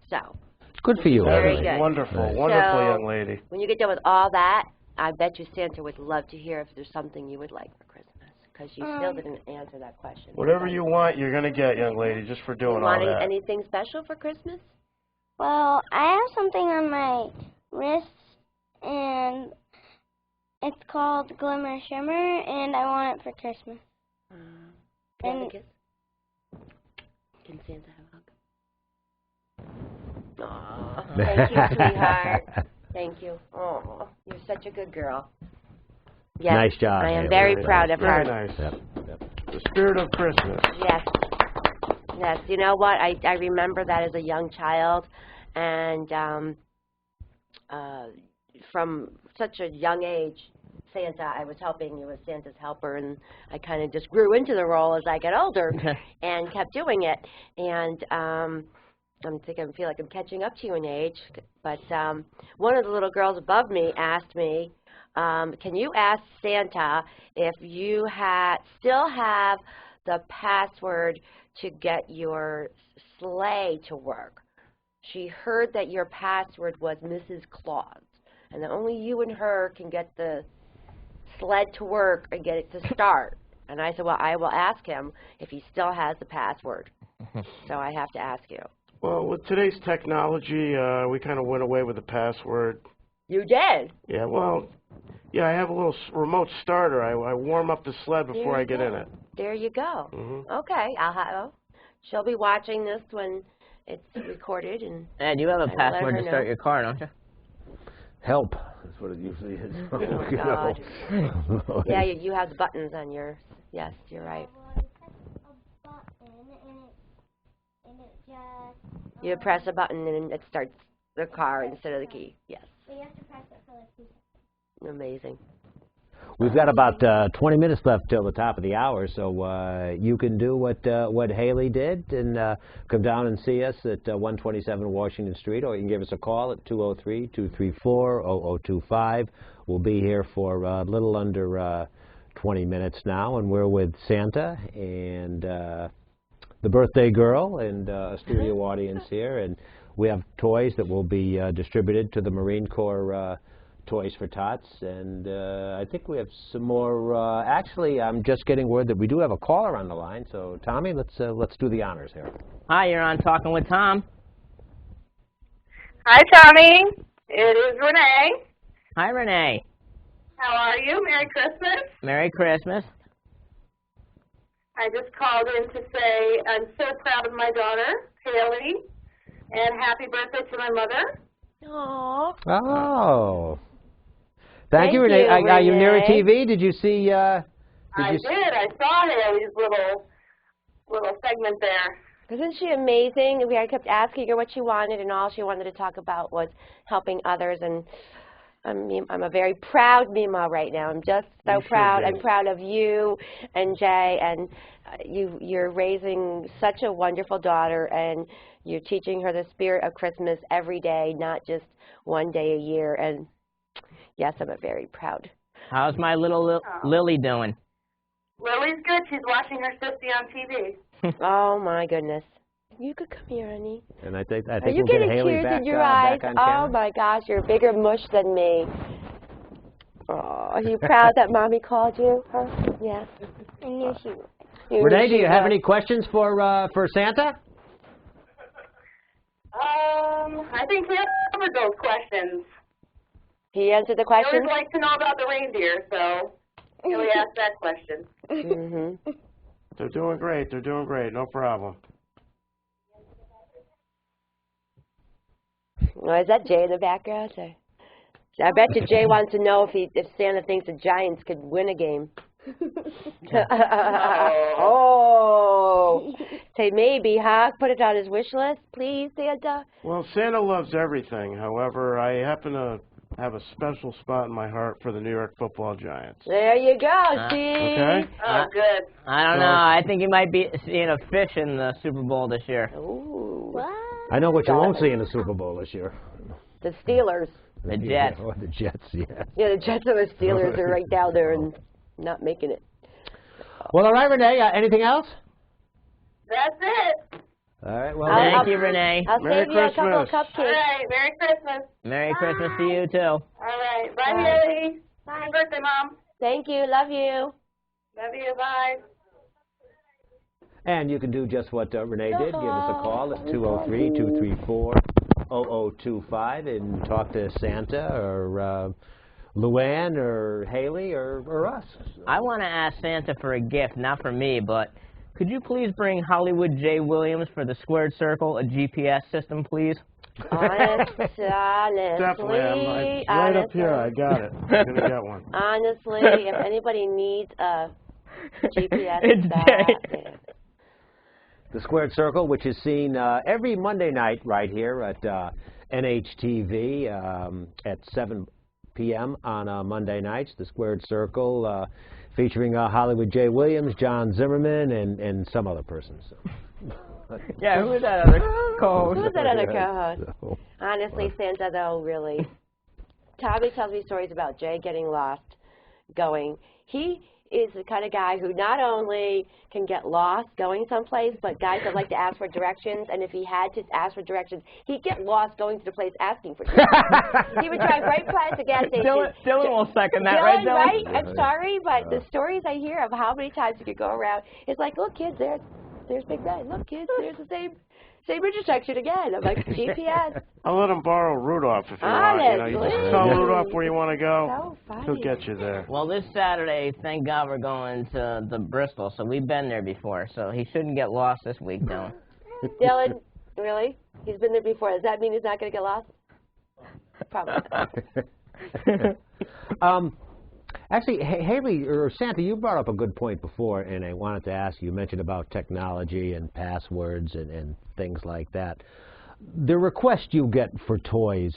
So Good for you. Very Emily. good. Wonderful, Nice. wonderful So, young lady. when you get done with all that, I bet you Santa would love to hear if there's something you would like for Christmas, because you still didn't answer that question. Whatever you want, you're going to get, young lady, just for You doing all want that. anything special for Christmas? Well, I have something on my wrist, and it's called Glimmer Shimmer, and I want it for Christmas. Can I have a And- kiss? Can Santa have a hug? Aw, thank you, sweetheart. Thank you. Oh, you're such a good girl. Yes, Nice job, I am Haley. very Very proud nice, of her. Very nice. Yep. The spirit of Christmas. Yes. Yes. You know what? I remember that as a young child, and from such a young age, Santa, I was helping you as Santa's helper, and I kind of just grew into the role as I got older and kept doing it. And I feel like I'm catching up to you in age, but one of the little girls above me asked me, can you ask Santa if you still have the password to get your sleigh to work? She heard that your password was Mrs. Claus, and that only you and her can get the sled to work and get it to start. And I said, well, I will ask him if he still has the password. So I have to ask you. Well, with today's technology, we kind of went away with the password. You did? Yeah, well, yeah, I have a little remote starter. I warm up the sled before There I you get go. in it. There you go. Mhm. Okay, she'll be watching this when it's recorded. And Ed, you have a I will let password her to start know. your car, don't you? Help. That's what it usually is. Oh, You know. God. Yeah, you have the buttons on your. Yes, you're right. You press a button and it starts the car instead of the key. Yes. You have to press it for like 2 seconds. Amazing. We've got about 20 minutes left till the top of the hour, so you can do what Haley did and come down and see us at 127 Washington Street, or you can give us a call at 203-234-0025. We'll be here for a little under 20 minutes now, and we're with Santa and the birthday girl and a studio audience here, and we have toys that will be distributed to the Marine Corps Toys for Tots, and I think we have some more. Actually, I'm just getting word that we do have a caller on the line. So, Tommy, let's do the honors here. Hi, you're on Talking with Tom. Hi, Tommy. It is Renee. Hi, Renee. How are you? Merry Christmas. Merry Christmas. I just called in to say I'm so proud of my daughter, Haley, and happy birthday to my mother. Aww. Oh, thank you, Thank Renee. you, Are you near a Renee. TV? Did you see? I did. I saw Haley's little segment there. Isn't she amazing? I kept asking her what she wanted, and all she wanted to talk about was helping others. And I'm a very proud Mima right now. I'm just so You should proud. be. I'm proud of you and Jay, and you're raising such a wonderful daughter, and you're teaching her the spirit of Christmas every day, not just one day a year. And yes, I'm a very proud. How's my little Lily doing? Lily's good. She's watching her sissy on TV. Oh my goodness. You could come here, honey. And I think Are we'll you get getting Haley tears back, in your eyes? back on Oh camera. my gosh, you're a bigger mush than me. Oh, are you proud that Mommy called you? Huh? Yes. I knew she would. Renee, do you have any questions for Santa? I think we covered those questions. He answered the I question? always like to know about the reindeer, so Haley asked that question. Mm-hmm. They're doing great. They're doing great. No problem. Well, is that Jay in the background? I bet you Jay wants to know if Santa thinks the Giants could win a game. Oh. Say maybe, huh? Put it on his wish list, please, Santa. Well, Santa loves everything. However, I happen to have a special spot in my heart for the New York Football Giants. There you go, see? Okay? Oh, good. I don't know. I think you might be seeing a fish in the Super Bowl this year. Ooh. What? I know what you won't see in the Super Bowl this year. The Steelers. The Jets. Or the Jets, yeah. Yeah, the Jets and the Steelers are right down there and not making it. Well, all right, Renee, anything else? That's it. All right, well, Thank you, Renee. I'll Merry save you a couple of Christmas. All cupcakes. right. Merry Christmas. Merry Christmas to you, too. All right. Bye, Bye. Haley. Happy birthday, Mom. Thank you. Love you. Love you. Bye. and you can do just what Renee did. Give us a call at 203-234-0025 and talk to Santa or Luann or Haley or us. I want to ask Santa for a gift, not for me, but could you please bring Hollywood J. Williams for the squared circle, a GPS system, please? Honestly, Definitely, it's right up here. I got it. I'm gonna get one. Honestly, if anybody needs a GPS, It's Jay. The Squared Circle, which is seen every Monday night right here at NHTV at 7 p.m. on Monday nights. The Squared Circle featuring Hollywood J. Williams, John Zimmerman, and some other persons. Yeah, who's that other co-host? Who's that other co-host? Honestly, Santa, though, really. Tommy tells me stories about Jay getting lost going. He is the kind of guy who not only can get lost going someplace, but guys that like to ask for directions, and if he had to ask for directions, he'd get lost going to the place asking for directions. He would drive right past the gas station. Dylan will second that, right, Dylan? Right? I'm sorry, but the stories I hear of how many times you could go around, it's like, look, kids, there's Big Ben. Look, kids, there's the same intersection again. I'm like, GPS. I'll let him borrow Rudolph if you want. You know, you just tell Honestly. Rudolph where you want to go. So funny. He'll get you there. Well, this Saturday, thank God we're going to the Bristol, so we've been there before, so he shouldn't get lost this week, Dylan. Dylan, really? He's been there before. Does that mean he's not going to get lost? Probably not. Actually, Haley or Santa, you brought up a good point before, and I wanted to ask you. You mentioned about technology and passwords and things like that. The request you get for toys,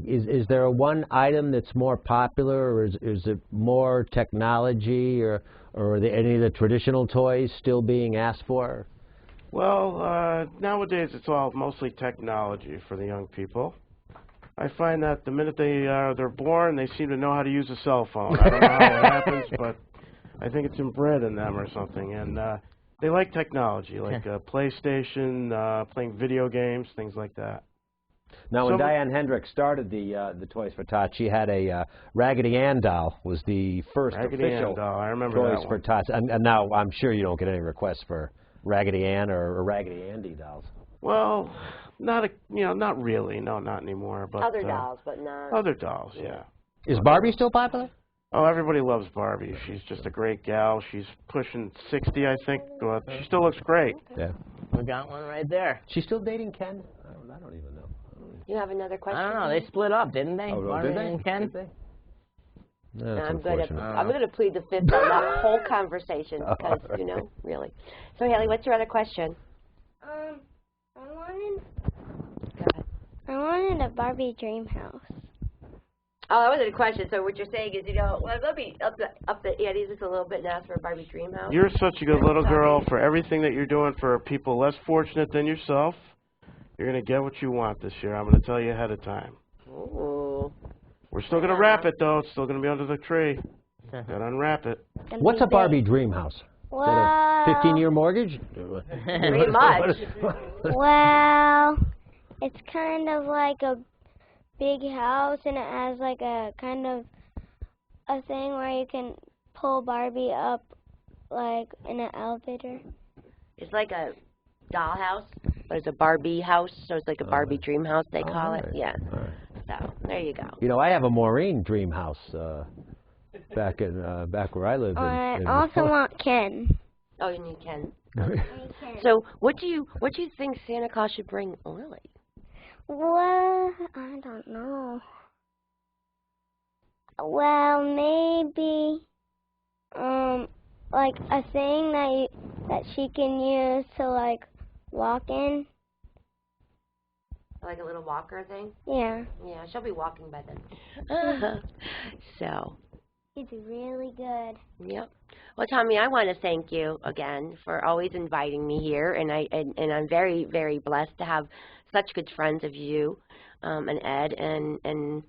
is there one item that's more popular, or is it more technology, or are there any of the traditional toys still being asked for? Well, nowadays it's all mostly technology for the young people. I find that the minute they're born, they seem to know how to use a cell phone. I don't know how it happens, but I think it's inbred in them or something. And they like technology, like PlayStation, playing video games, things like that. Now, when Diane Hendricks started the Toys for Tots, she had a Raggedy Ann doll. Was the first Raggedy official Ann doll. I remember Toys that for one. Tots. And now I'm sure you don't get any requests for Raggedy Ann or Raggedy Andy dolls. Well, not really. No, not anymore. But Other dolls, but not. Other dolls, yeah. Is Barbie still popular? Oh, everybody loves Barbie. She's just a great gal. She's pushing 60, I think. But she still looks great. Yeah. We got one right there. She's still dating Ken? I don't even know. You have another question? I don't know. They split up, didn't they? Oh, Barbie did they? and Ken? Did they? No, That's I'm going unfortunate. to plead the fifth on that whole conversation because, you know, really. So, Haley, what's your other question? I wanted a Barbie dream house. Oh, that wasn't a question. So what you're saying is, you know, well, let me up the antes just a little bit and ask for a Barbie dream house. You're such a good little girl for everything that you're doing for people less fortunate than yourself. You're going to get what you want this year. I'm going to tell you ahead of time. Ooh. We're still going to wrap it, though. It's still going to be under the tree. Got to unwrap it. What's a Barbie dream house? Is that a 15-year mortgage? Pretty much. Well, it's kind of like a big house, and it has like a kind of a thing where you can pull Barbie up like in an elevator. It's like a dollhouse, but it's a Barbie house, so it's like a Barbie dream house, they call it. Yeah. So, there you go. You know, I have a Maureen dream house back where I live. I also want Ken. Oh, and you can. So, what do you think Santa Claus should bring early? Well, I don't know. Well, maybe like a thing that she can use to like walk in. Like a little walker thing? Yeah. Yeah, she'll be walking by then. So. It's really good. Yep. Well, Tommy, I want to thank you again for always inviting me here, and I'm very, very blessed to have such good friends of you, and Ed, and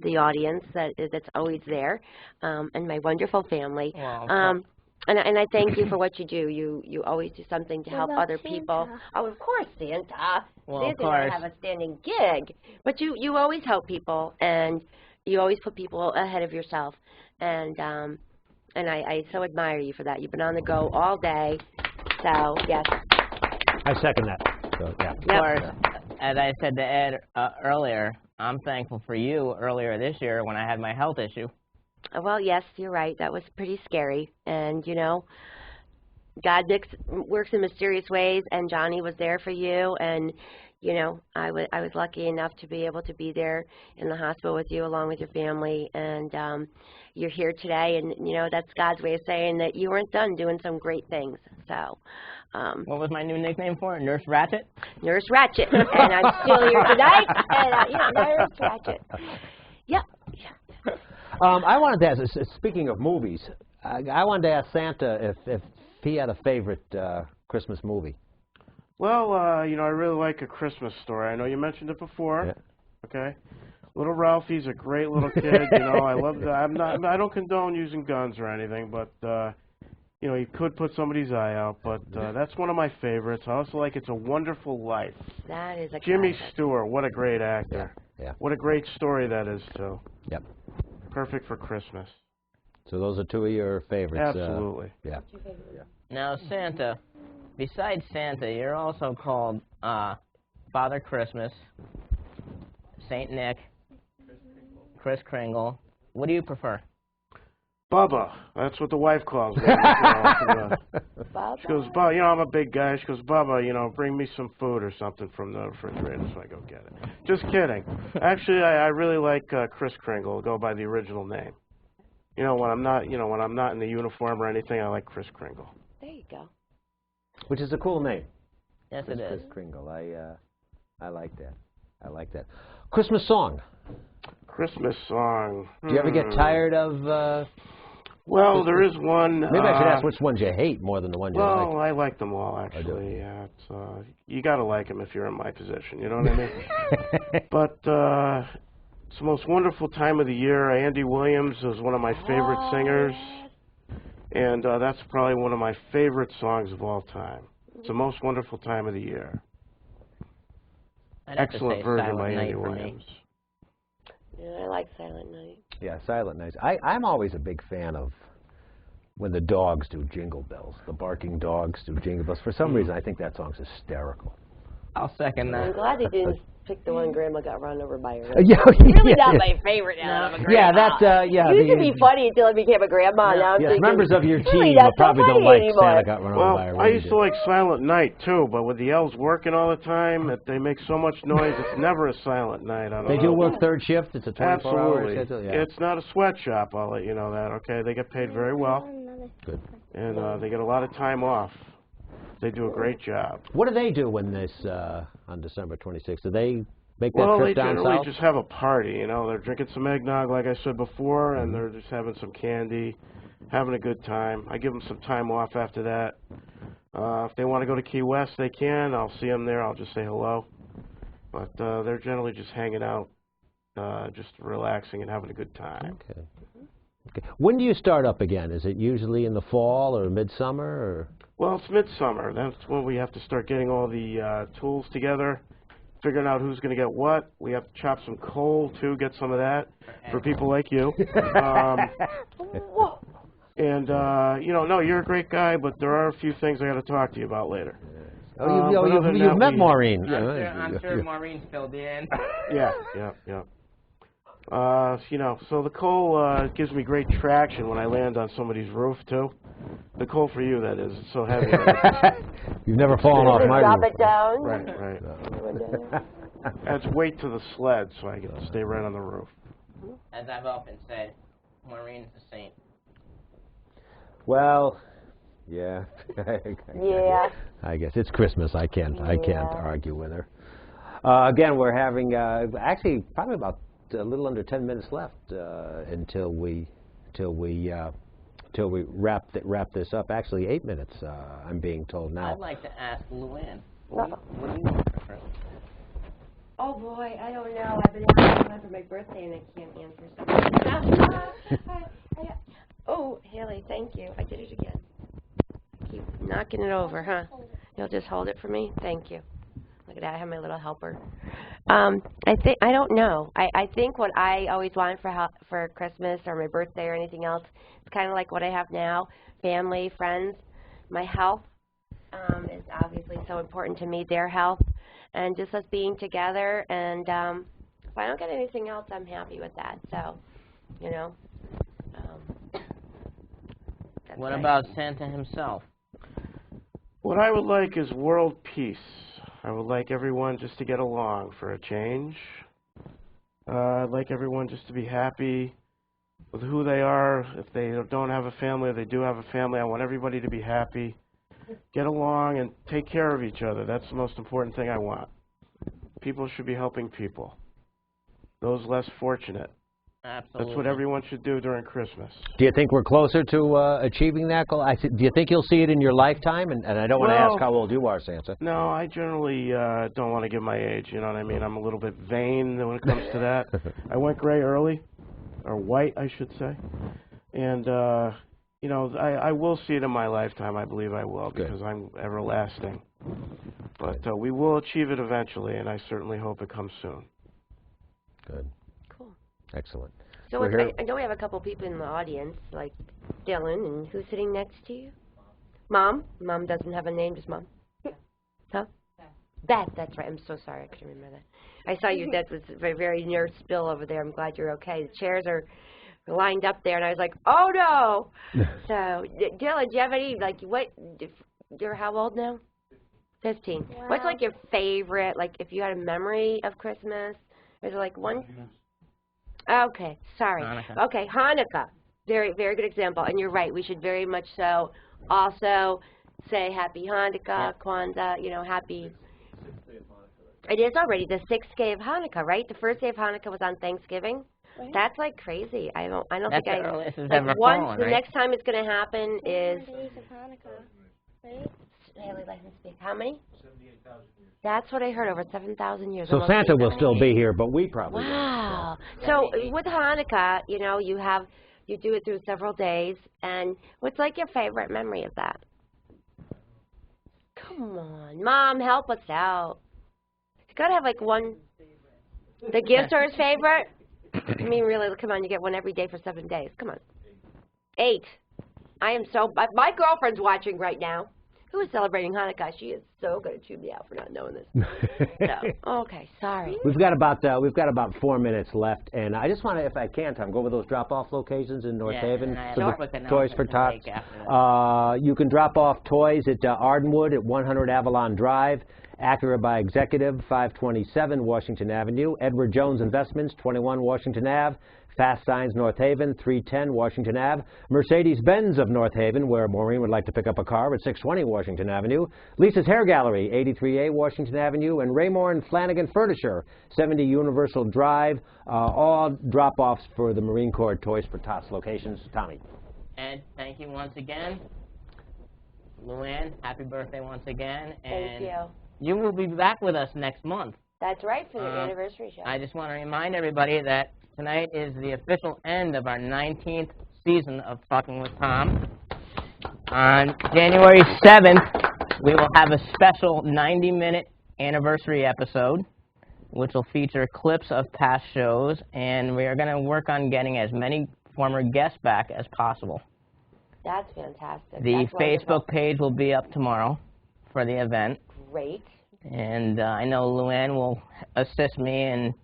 the audience that's always there, and my wonderful family. Well, And I thank you for what you do. You always do something to help about other people. Santa? Oh, of course, Santa. Well, Santa of and course. I have a standing gig. But you always help people, and you always put people ahead of yourself. And I so admire you for that. You've been on the go all day. So, yes. I second that. So, yeah. Of course, as I said to Ed earlier, I'm thankful for you earlier this year when I had my health issue. Well, yes, you're right. That was pretty scary. And, you know, God works in mysterious ways, and Johnny was there for you. And, you know, I was lucky enough to be able to be there in the hospital with you along with your family. And you're here today, and, you know, that's God's way of saying that you weren't done doing some great things. So. What was my new nickname for it? Nurse Ratchet? Nurse Ratchet. And I'm still here tonight. And, you know, Nurse Ratchet. Yep. I wanted to ask, speaking of movies, I wanted to ask Santa if he had a favorite Christmas movie. Well, you know, I really like A Christmas Story. I know you mentioned it before. Yeah. Okay. Little Ralphie's a great little kid. You know, I love that. I don't condone using guns or anything, but you know, he could put somebody's eye out. But that's one of my favorites. I also like It's a Wonderful Life. That is a Jimmy classic. Stewart, what a great actor. Yeah. What a great story that is too. Yep. Perfect for Christmas. So those are two of your favorites. Absolutely. Yeah. Now, Santa, besides Santa, you're also called Father Christmas, Saint Nick, Kris Kringle. What do you prefer? Bubba. That's what the wife calls me. You know, Bubba. she goes, Bubba, you know, I'm a big guy. She goes, Bubba, you know, bring me some food or something from the refrigerator, so I go get it. Just kidding. Actually, I really like Kris Kringle. Go by the original name. You know, when I'm not in the uniform or anything, I like Kris Kringle. There you go. Which is a cool name. Yes, it is. Kris Kringle. I like that. I like that. Christmas song. Christmas song. Do you ever get tired of? Well, there is one. Maybe I should ask which ones you hate more than the ones you like. Well, I like them all, actually. Yeah, it's, you got to like them if you're in my position. You know what I mean? But it's the most wonderful time of the year. Andy Williams is one of my favorite singers, and that's probably one of my favorite songs of all time. It's the most wonderful time of the year. I'd have to Excellent say version Silent by Night Andy for me. Williams. Yeah, I like Silent Night. Yeah, Silent Night. I'm always a big fan of when the dogs do Jingle Bells. The barking dogs do Jingle Bells. For some reason, I think that song's hysterical. I'll second I'm that. glad they didn't pick the one Grandma got run over by a rail. Yeah, Really not my favorite now. I'm a yeah, grandma. that yeah. It used to be funny until I became a grandma. Now I'm Yes, thinking, members of your really, team that's probably not don't funny like anymore. Santa got run over Well, by a I used to reindeer. like Silent Night too, but with the elves working all the time, that they make so much noise, it's never a silent night. I don't They know. do work third shift. It's a 24-hour Absolutely. schedule. Yeah. It's not a sweatshop, I'll let you know that, okay? They get paid very well, Good. and they get a lot of time off. They do a great job. What do they do when this on December 26th? Do they make that Well, they trip down generally south? just have a party, you know. They're drinking some eggnog, like I said before, and they're just having some candy, having a good time. I give them some time off after that. If they want to go to Key West, they can. I'll see them there. I'll just say hello. But they're generally just hanging out, just relaxing and having a good time. Okay. Okay. When do you start up again? Is it usually in the fall or midsummer? Or? Well, it's midsummer. That's when we have to start getting all the tools together, figuring out who's going to get what. We have to chop some coal, too, get some of that for people like you. And, you know, no, you're a great guy, but there are a few things I got to talk to you about later. Oh, but other than you've that, met we- Maureen. I'm sure Maureen's filled you in. Yeah. You know, so the coal gives me great traction when I land on somebody's roof, too. The coal for you, that is. It's so heavy. You've never fallen off my drop roof. it down. Right. Adds weight to the sled, so I get to stay right on the roof. As I've often said, Maureen's a saint. Well, yeah. Yeah. I guess it's Christmas. I can't argue with her. Again, we're having actually probably about a little under 10 minutes left until we wrap this up. Actually, 8 minutes. I'm being told now. I'd like to ask Luann. What What do you want for Christmas? Oh boy, I don't know. I've been asking him for my birthday and I can't answer. Oh, Haley, thank you. I did it again. I keep knocking it over, huh? You'll just hold it for me? Thank you. Look at that. I have my little helper. I don't know. I think what I always wanted for Christmas or my birthday or anything else, it's kind of like what I have now. Family, friends. My health is obviously so important to me, their health. And just us being together, and if I don't get anything else, I'm happy with that. So, you know. What about Santa himself? What I would like is world peace. I would like everyone just to get along for a change. I'd like everyone just to be happy with who they are. If they don't have a family or they do have a family, I want everybody to be happy. Get along and take care of each other. That's the most important thing I want. People should be helping people. Those less fortunate. Absolutely. That's what everyone should do during Christmas. Do you think we're closer to achieving that goal? Do you think you'll see it in your lifetime? And I don't want to ask how old you are, Santa. No, I generally don't want to give my age. You know what I mean? I'm a little bit vain when it comes to that. I went gray early, or white, I should say. And you know, I will see it in my lifetime. I believe I will, because I'm everlasting. But we will achieve it eventually, and I certainly hope it comes soon. Good. Cool. Excellent. So I know we have a couple people in the audience, like Dylan, and who's sitting next to you? Mom? Mom doesn't have a name, just Mom? Huh? Beth, that's right. I'm so sorry. I couldn't remember that. I saw you. That was very, very near spill over there. I'm glad you're okay. The chairs are lined up there, and I was like, oh no. So Dylan, do you have any, like, you're how old now? 15. Wow. What's like your favorite, like if you had a memory of Christmas? Is there like one? Okay, sorry. Hanukkah. Okay, Hanukkah. Very, very good example. And you're right. We should very much so also say Happy Hanukkah, Kwanzaa, you know, happy. It is already the 6th day of Hanukkah, right? The first day of Hanukkah was on Thanksgiving. Right. That's like crazy. I don't That's think the earliest it's like ever once fallen, the right? next time it's going to happen is. Days of Hanukkah, right? Haley, let him speak. How many? 78,000 years. That's what I heard, over 7,000 years. So Santa will still be here, but we probably won't. Wow. So with Hanukkah, you know, you do it through several days, and what's like your favorite memory of that? Come on, Mom, help us out. You gotta have like one. The gift store's favorite? I mean, really, come on, you get one every day for 7 days. Come on. 8. I am so. My girlfriend's watching right now. Who is celebrating Hanukkah? She is so going to chew me out for not knowing this. So, okay, sorry. We've got about 4 minutes left, and I just want to, if I can, Tom, go over those drop-off locations in North Haven for the Toys for Tots. You can drop off toys at Ardenwood at 100 Avalon Drive, Acura by Executive, 527 Washington Avenue, Edward Jones Investments, 21 Washington Ave, Fast Signs North Haven, 310 Washington Ave, Mercedes-Benz of North Haven, where Maureen would like to pick up a car, at 620 Washington Avenue, Lisa's Hair Gallery, 83A Washington Avenue, and Raymore and Flanagan Furniture, 70 Universal Drive, all drop-offs for the Marine Corps Toys for Tots locations. Tommy. Ed, thank you once again. Luann, happy birthday once again. Thank you. You will be back with us next month. That's right, for the anniversary show. I just want to remind everybody that tonight is the official end of our 19th season of Talking with Tom. On January 7th, we will have a special 90-minute anniversary episode, which will feature clips of past shows, and we are going to work on getting as many former guests back as possible. That's fantastic. The That's wonderful. Facebook page will be up tomorrow for the event. Great. And I know Luann will assist me in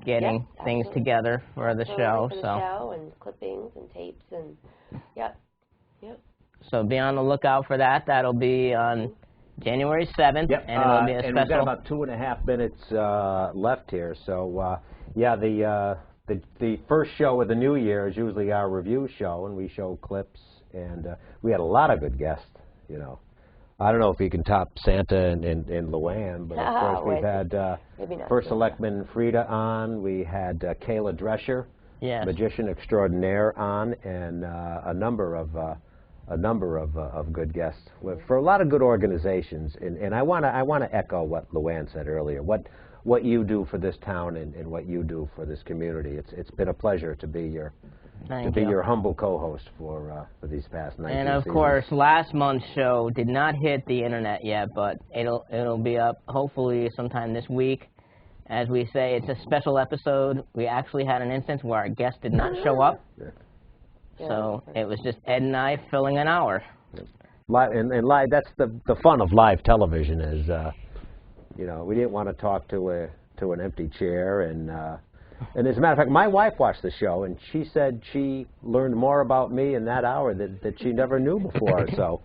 getting things together for the show. For the show and clippings and tapes and yep. So be on the lookout for that. That'll be on January 7th, and it'll be a special. And we've got about 2.5 minutes left here. So yeah, the first show of the new year is usually our review show, and we show clips, and we had a lot of good guests, you know. I don't know if he can top Santa and Luann, but of course we've had First Selectman Frida on. We had Kayla Drescher, yes, magician extraordinaire, on, and a number of good guests for a lot of good organizations. And I want to echo what Luann said earlier. What you do for this town and what you do for this community. It's been a pleasure to be your your humble co-host for these past 19 And of seasons. course, last month's show did not hit the internet yet, but it'll be up hopefully sometime this week. As we say, it's a special episode. We actually had an instance where our guest did not show up, so it was just Ed and I filling an hour. Live, and live. That's the fun of live television. Is you know, we didn't want to talk to an empty chair, and as a matter of fact, my wife watched the show, and she said she learned more about me in that hour that she never knew before. So,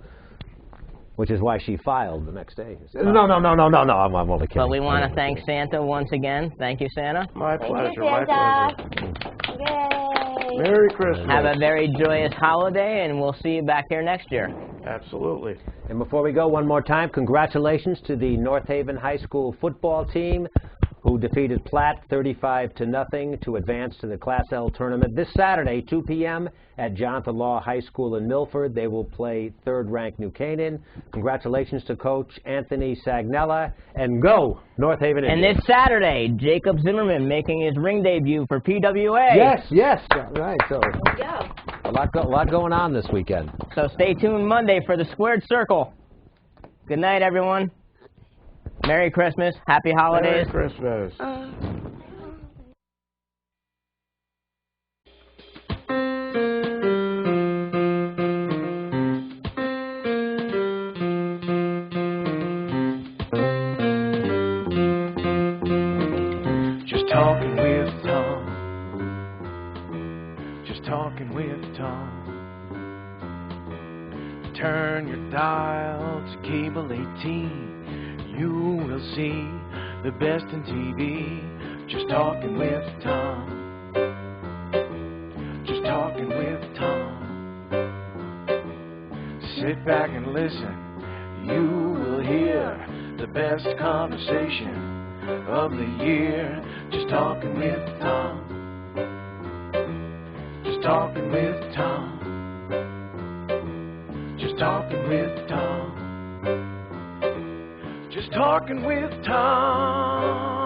which is why she filed the next day. No, I'm only kidding. But we want to thank Santa once again. Thank you, Santa. My pleasure. Thank you, My Santa. pleasure. Yay! Merry Christmas. Have a very joyous holiday, and we'll see you back here next year. Absolutely. And before we go, one more time, congratulations to the North Haven High School football team, who defeated Platt 35-0 to advance to the Class L tournament. This Saturday, 2 p.m. at Jonathan Law High School in Milford. They will play third-ranked New Canaan. Congratulations to Coach Anthony Sagnella, and go North Haven And Indians. this Saturday, Jacob Zimmerman making his ring debut for PWA. Yes, right. So a lot going on this weekend. So stay tuned Monday for the Squared Circle. Good night, everyone. Merry Christmas. Happy holidays. Merry Christmas. Just talking with Tom. Just talking with Tom. Turn your dial to cable 18. You will see the best in TV. Just talking with Tom. Just talking with Tom. Sit back and listen. You will hear the best conversation of the year. Just talking with Tom. Just talking with Tom. Just talking with Tom. Just talking with Tom.